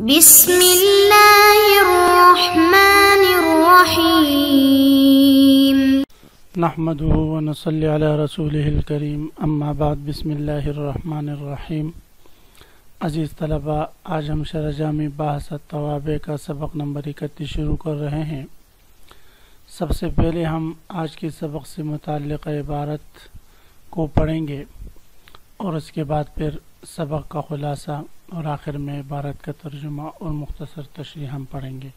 بسم اللہ الرحمن الرحیم نحمده ونصلی علی رسوله الکریم اما بعد بسم اللہ الرحمن الرحیم۔ عزیز طلبہ، آج ہم شرح جامع بحث التوابع کا سبق نمبر 31 شروع کر رہے ہیں۔ سب سے پہلے ہم آج کے سبق سے متعلق عبارت کو پڑھیں گے اور اس کے بعد پھر سبق کا خلاصہ اور آخر میں عبارت کا ترجمہ اور مختصر تشریح ہم پڑھیں گے۔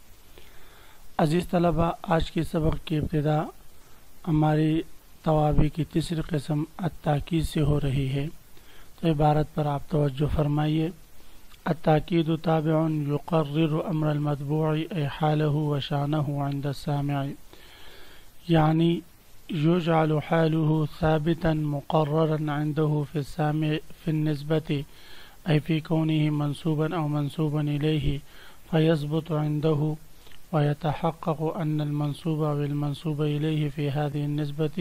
عزیز طلبہ، آج کے سبق کی ابتدا ہماری توابع کی تیسری قسم التاکید سے ہو رہی ہے، تو عبارت پر آپ توجہ فرمائیے۔ التاکید تابع یقرر امر المتبوع ای حالہ و شانہ عند السامع، یعنی یجعل حالہ ثابتا مقررا عنده في السامع في النسبة أي في كونه منسوبا أو منسوبا إليه، فيثبت عنده ويتحقق أن المنسوب أو المنسوب إليه في هذه النسبة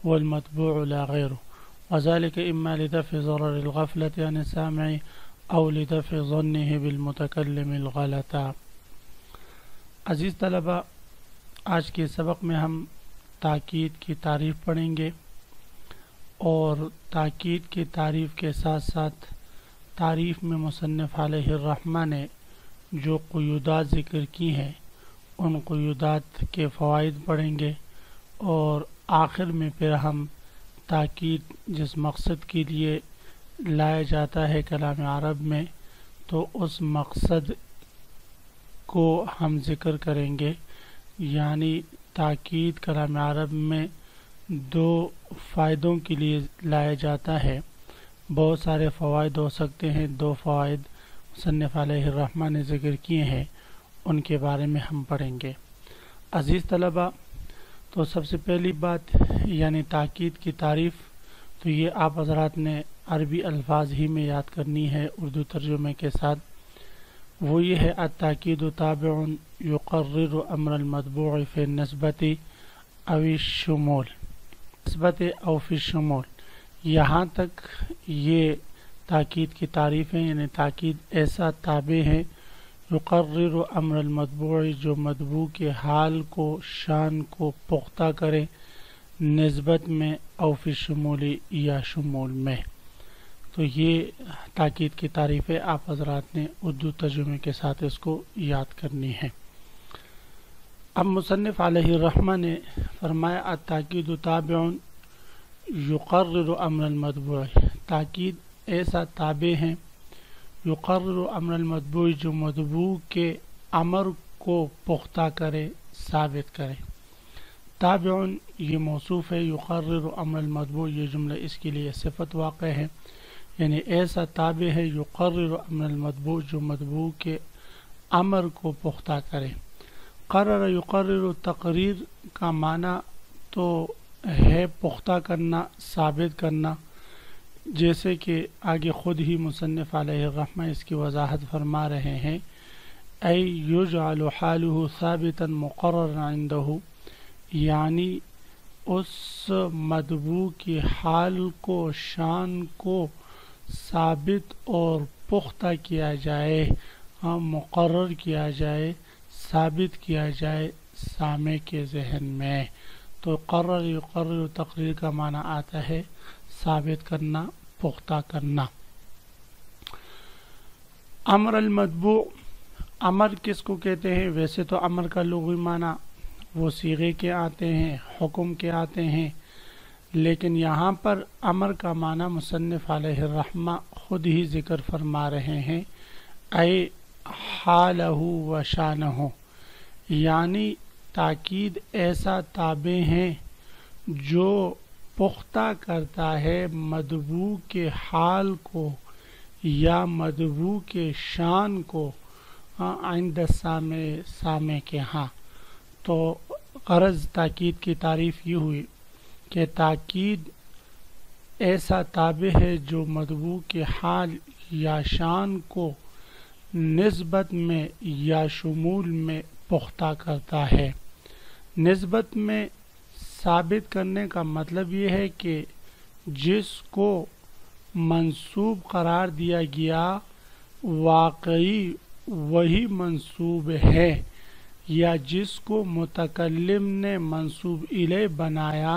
هو المتبوع لا غيره، وذلك إما لدفع ضرر الغفلة عن السامع أو لدفع ظنه بالمتكلم الغلط۔ عزیز طلبہ، آج کے سبق میں ہم تاکید کی تعریف پڑھیں گے اور تاکید کی تعریف کے ساتھ ساتھ تعریف میں مصنف علیہ الرحمہ نے جو قیودات ذکر کی ہیں ان قیودات کے فوائد پڑھیں گے، اور آخر میں پھر ہم تاکید جس مقصد کے لیے لایا جاتا ہے کلام عرب میں، تو اس مقصد کو ہم ذکر کریں گے۔ یعنی تاکید کلام عرب میں دو فائدوں کے لیے لایا جاتا ہے، بہت سارے فوائد ہو سکتے ہیں، دو فوائد مصنف علیہ الرحمہ نے ذکر کیے ہیں، ان کے بارے میں ہم پڑھیں گے۔ عزیز طلبہ، تو سب سے پہلی بات یعنی تاکید کی تعریف، تو یہ آپ حضرات نے عربی الفاظ ہی میں یاد کرنی ہے اردو ترجمے کے ساتھ۔ وہ یہ ہے التاکید تابع یقرر امر المتبوع فی النسبت او الشمول، نسبت او فی الشمول، یہاں تک یہ تاکید کی تعریف ہے۔ یعنی تاکید ایسا تابع ہے یقرر امر المتبوع، جو متبوع کے حال کو، شان کو پختہ کرے، نسبت میں او فی الشمول یا شمول میں۔ تو یہ تاکید کی تعریف ہے، آپ حضرات نے اردو ترجمے کے ساتھ اس کو یاد کرنی ہے۔ اب مصنف علیہ الرحمہ نے فرمایا التاکید تابع یقرر امر المتبوع، تاکید ایسا تابع ہے یقرر امر المتبوع، جو متبوع کے امر کو پختہ کرے، ثابت کرے۔ تابع یہ موصوف ہے، یقرر امر المتبوع یہ جملہ اس کے لیے صفت واقع ہے، یعنی ایسا تابع ہے یقرر امر المتبوع، جو متبوع کے امر کو پختہ کرے۔ قرر یقرر، تقریر کا معنی تو ہے پختہ کرنا، ثابت کرنا، جیسے کہ آگے خود ہی مصنف علیہ الرحمہ اس کی وضاحت فرما رہے ہیں۔ ای یجعل حالہ ثابتا مقررا عنده، یعنی اس متبوع کی حال کو، شان کو ثابت اور پختہ کیا جائے، مقرر کیا جائے، ثابت کیا جائے سامع کے ذہن میں۔ تو قرر یقرر تقریر کا معنی آتا ہے ثابت کرنا، پختہ کرنا۔ امر المتبوع، امر کس کو کہتے ہیں؟ ویسے تو امر کا لغوی معنی وہ صیغے کے آتے ہیں، حکم کے آتے ہیں، لیکن یہاں پر امر کا معنی مصنف علیہ الرحمہ خود ہی ذکر فرما رہے ہیں، اے حالہ و شانہ، یعنی تاکید ایسا تابع ہے جو پختہ کرتا ہے متبوع کے حال کو یا متبوع کے شان کو عند السامع، سامع کے ہاں۔ تو غرض تاکید کی تعریف یہ ہوئی کہ تاکید ایسا تابع ہے جو متبوع کے حال یا شان کو نسبت میں یا شمول میں پختہ کرتا ہے۔ نسبت میں ثابت کرنے کا مطلب یہ ہے کہ جس کو منسوب قرار دیا گیا واقعی وہی منصوب ہے یا جس کو متکلم نے منصوب الیہ بنایا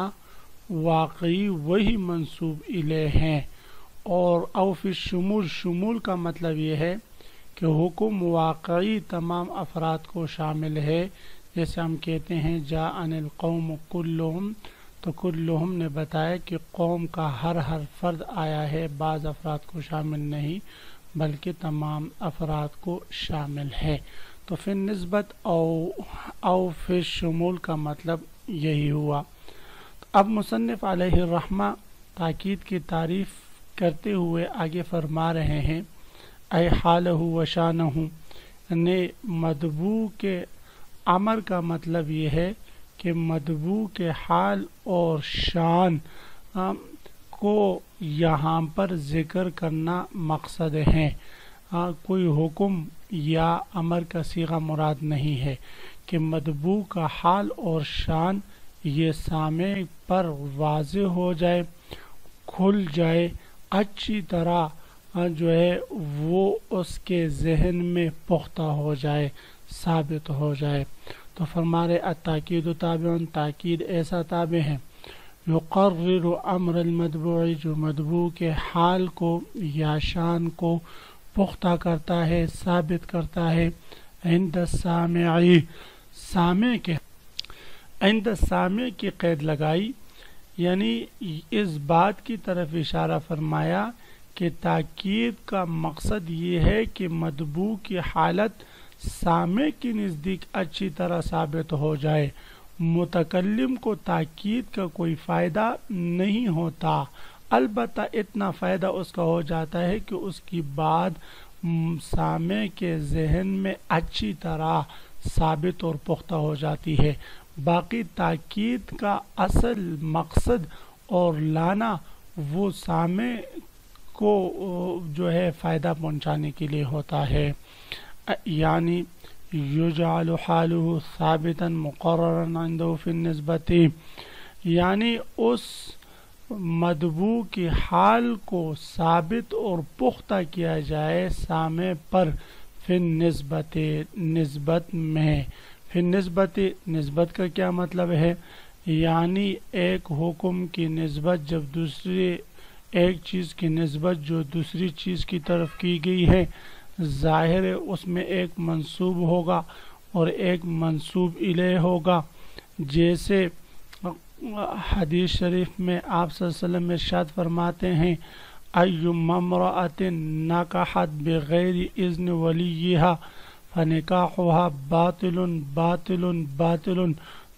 واقعی وہی منصوب الیہ ہیں. اور او فی الشمول، شمول کا مطلب یہ ہے کہ حکم واقعی تمام افراد کو شامل ہے. جیسے ہم کہتے ہیں جاءن القوم کلہم، تو کلہم نے بتایا کہ قوم کا ہر فرد آیا ہے، بعض افراد کو شامل نہیں بلکہ تمام افراد کو شامل ہے. تو فی نسبت او فی الشمول کا مطلب یہی ہوا. اب مصنف علیہ الرحمہ تاکید کی تعریف کرتے ہوئے آگے فرما رہے ہیں اے حالہ و شانہ، یعنی مدبوع کے امر کا مطلب یہ ہے کہ مدبوع کے حال اور شان کو یہاں پر ذکر کرنا مقصد ہے. کوئی حکم یا امر کا صیغہ مراد نہیں ہے کہ مدبوع کا حال اور شان یہ سامع پر واضح ہو جائے، کھل جائے، اچھی طرح جو ہے وہ اس کے ذہن میں پختہ ہو جائے، ثابت ہو جائے. تو فرما رہے التاکید تابع، تاکید ایسا تابع ہے یقرر امر المدبوع، جو مدبوع کے حال کو یا شان کو پختہ کرتا ہے، ثابت کرتا ہے. عند السامع، سامع کے عند السامع کی قید لگائی، یعنی اس بات کی طرف اشارہ فرمایا کہ تاکید کا مقصد یہ ہے کہ مدبوع کی حالت سامع کے نزدیک اچھی طرح ثابت ہو جائے. متکلم کو تاکید کا کوئی فائدہ نہیں ہوتا، البتہ اتنا فائدہ اس کا ہو جاتا ہے کہ اس کی بات سامع کے ذہن میں اچھی طرح ثابت اور پختہ ہو جاتی ہے. باقی تاکید کا اصل مقصد اور لانا وہ سامع کو جو ہے فائدہ پہنچانے کے لیے ہوتا ہے. یعنی یجعل حالہ ثابتا مقررا عنده فی النسبت، یعنی اس مدبوع کی حال کو ثابت اور پختہ کیا جائے سامع پر فی النسبت، نسبت میں. فی النسبت، نسبت کا کیا مطلب ہے؟ یعنی ایک حکم کی نسبت جب دوسرے ایک چیز کی نسبت جو دوسری چیز کی طرف کی گئی ہے، ظاہر ہے اس میں ایک منصوب ہوگا اور ایک منصوب الیہ ہوگا. جیسے حدیث شریف میں آپ صلی اللہ علیہ وسلم ارشاد فرماتے ہیں ایما امرأۃ نکحت بغیر اذن ولیہا فنکاحها باطل باطل باطل.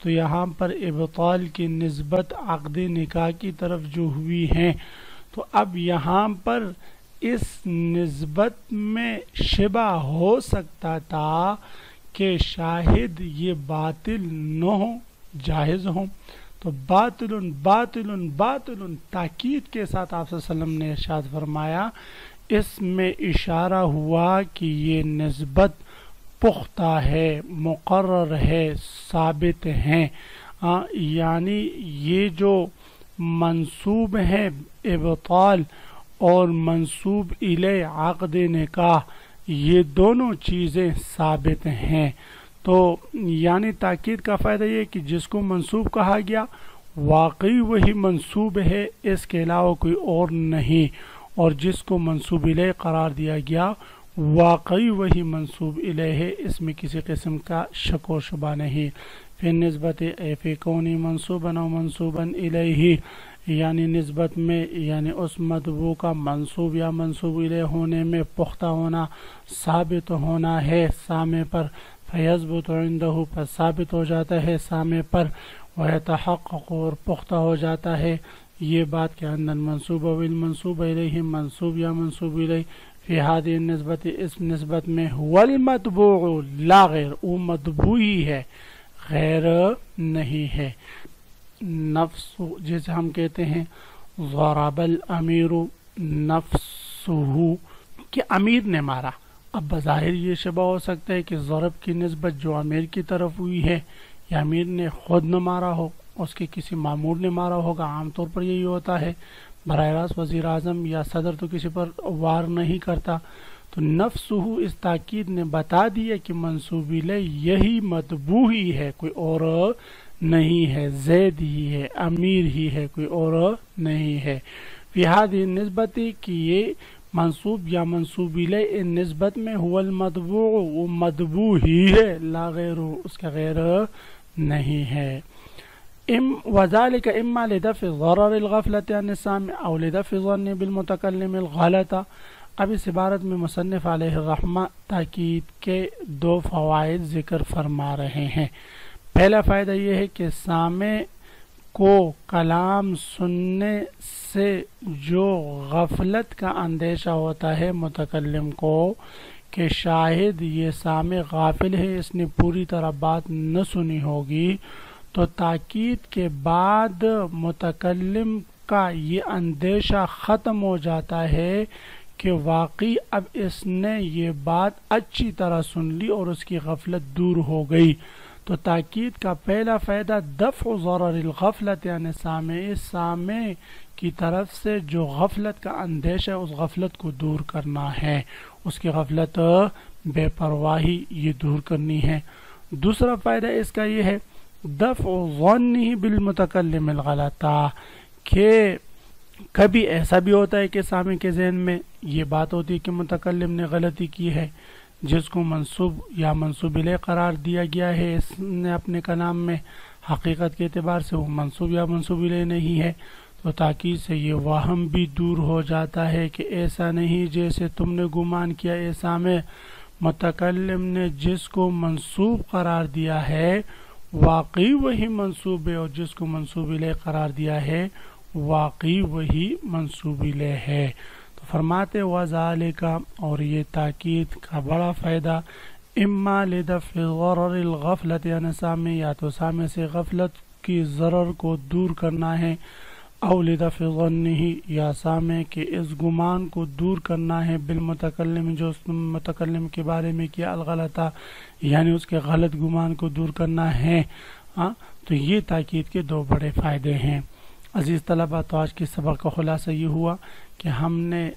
تو یہاں پر ابطال کی نسبت عقد نکاح کی طرف جو ہوئی ہیں، تو اب یہاں پر اس نسبت میں شبہ ہو سکتا تھا کہ شاہد یہ باطل نہ ہو، جائز ہوں. تو باطل باطل باطل تاکید کے ساتھ آپ صلی اللہ علیہ وسلم نے ارشاد فرمایا، اس میں اشارہ ہوا کہ یہ نسبت پختہ ہے، مقرر ہے، ثابت ہیں. یعنی یہ جو منصوب ہے ابطال اور منصوب الیہ عقد نکاح، یہ دونوں چیزیں ثابت ہیں. تو یعنی تاکید کا فائدہ یہ کہ جس کو منصوب کہا گیا واقعی وہی منصوب ہے، اس کے علاوہ کوئی اور نہیں، اور جس کو منصوب الیہ قرار دیا گیا واقعی وہی منصوب الیہ ہے، اس میں کسی قسم کا شک و شبہ نہیں. فی نسبت فی کونی منصوبا و منصوبا الیہ، یعنی نسبت میں یعنی اس مدبوع کا منصوب یا منصوب الیہ ہونے میں پختہ ہونا، ثابت ہونا ہے سامع پر. فیثبت عندہ، پر ثابت ہو جاتا ہے سامع پر. ویتحقق، اور پختہ ہو جاتا ہے یہ بات کہ ان المنصوب والمنصوب الیہ، منصوب یا منصوب الیہ فی ہذہ النسبت، اس نسبت میں هو المتبوع لا غیر، وہ متبوع ہی ہے، غیر نہیں ہے. نفس، جیسے ہم کہتے ہیں ضرب الامیر نفسہ، کہ امیر نے مارا. اب بظاہر یہ شبہ ہو سکتا ہے کہ ضرب کی نسبت جو امیر کی طرف ہوئی ہے یا امیر نے خود نہ مارا ہو، اس کے کسی مامور نے مارا ہوگا. عام طور پر یہی ہوتا ہے، براہ راست وزیر اعظم یا صدر تو کسی پر وار نہیں کرتا. تو نفسہ اس تاکید نے بتا دیا کہ منصوب الیہ یہی مطبوع ہی ہے، کوئی اور نہیں ہے، زید ہی ہے، امیر ہی ہے، کوئی اور نہیں ہے۔ فی ہذہ النسبت کہ یہ منصوب یا منصوب الیہ ان نسبت میں هو المطبوع، وہ مطبوع ہی ہے، لا غیر، اس کا غیر نہیں ہے۔ وذلك اما لدفع ضرر الغفلة عن السامع او لدفع ظن بالمتکلم الغلط۔ اب اس عبارت میں مصنف علیہ الرحمہ تاکید کے دو فوائد ذکر فرما رہے ہیں۔ پہلا فائدہ یہ ہے کہ سامع کو کلام سننے سے جو غفلت کا اندیشہ ہوتا ہے متکلم کو کہ شاہد یہ سامع غافل ہے، اس نے پوری طرح بات نہ سنی ہوگی، تو تاکید کے بعد متکلم کا یہ اندیشہ ختم ہو جاتا ہے کہ واقعی اب اس نے یہ بات اچھی طرح سن لی اور اس کی غفلت دور ہو گئی۔ تو تاکید کا پہلا فائدہ دفع ضرر الغفلت یعنی سامع کی طرف سے جو غفلت کا اندیشہ ہے اس غفلت کو دور کرنا ہے، اس کی غفلت بے پرواہی یہ دور کرنی ہے۔ دوسرا فائدہ اس کا یہ ہے دفع ظنہ بالمتکلم الغلط، کہ کبھی ایسا بھی ہوتا ہے کہ سامع کے ذہن میں یہ بات ہوتی ہے کہ متکلم نے غلطی کی ہے، جس کو منصوب یا منصوب الیہ قرار دیا گیا ہے اس نے اپنے کلام میں، حقیقت کے اعتبار سے وہ منصوب یا منصوب الیہ نہیں ہے، تو تاکید سے یہ وہم بھی دور ہو جاتا ہے کہ ایسا نہیں جیسے تم نے گمان کیا اے سامع، متکلم نے جس کو منصوب قرار دیا ہے واقعی وہی منصوب ہے، اور جس کو منصوب الیہ قرار دیا ہے واقعی وہی منصوب الیہ ہے۔ تو فرماتے وذالک، اور یہ تاکید کا بڑا فائدہ اما لدفع ضرر الغفلت یعنی سامع یا تو سامع سے غفلت کی ضرر کو دور کرنا ہے، او لدفع ظنہ یا سامع کے اس گمان کو دور کرنا ہے بالمتکلم جو اس متکلم کے بارے میں کیا الغلطہ یعنی اس کے غلط گمان کو دور کرنا ہے۔ تو یہ تاکید کے دو بڑے فائدے ہیں۔ عزیز طلبہ، تو آج کے سبق کا خلاصہ یہ ہوا کہ ہم نے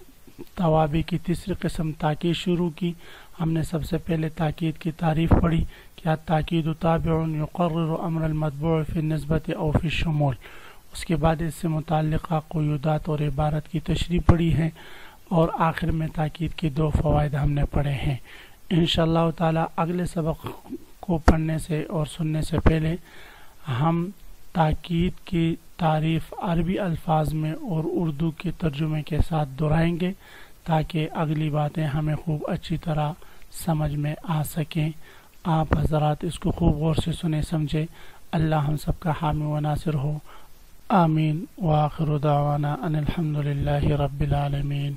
توابع کی تیسری قسم تاکید شروع کی۔ ہم نے سب سے پہلے تاکید کی تعریف پڑھی کہ التاکید تابع یقرر امر المتبوع فی النسبت او فی الشمول، اس کے بعد اس سے متعلقہ قیودات اور عبارت کی تشریح پڑھی ہے، اور آخر میں تاکید کے دو فوائد ہم نے پڑھے ہیں۔ انشاءاللہ تعالی اگلے سبق کو پڑھنے سے اور سننے سے پہلے ہم تاکید کی تعریف عربی الفاظ میں اور اردو کے ترجمے کے ساتھ دہرائیں گے تاکہ اگلی باتیں ہمیں خوب اچھی طرح سمجھ میں آ سکیں۔ آپ حضرات اس کو خوب غور سے سنیں سمجھیں۔ اللہ ہم سب کا حامی و ناصر ہو، آمین۔ وآخر دعوانا ان الحمد للہ رب العالمین۔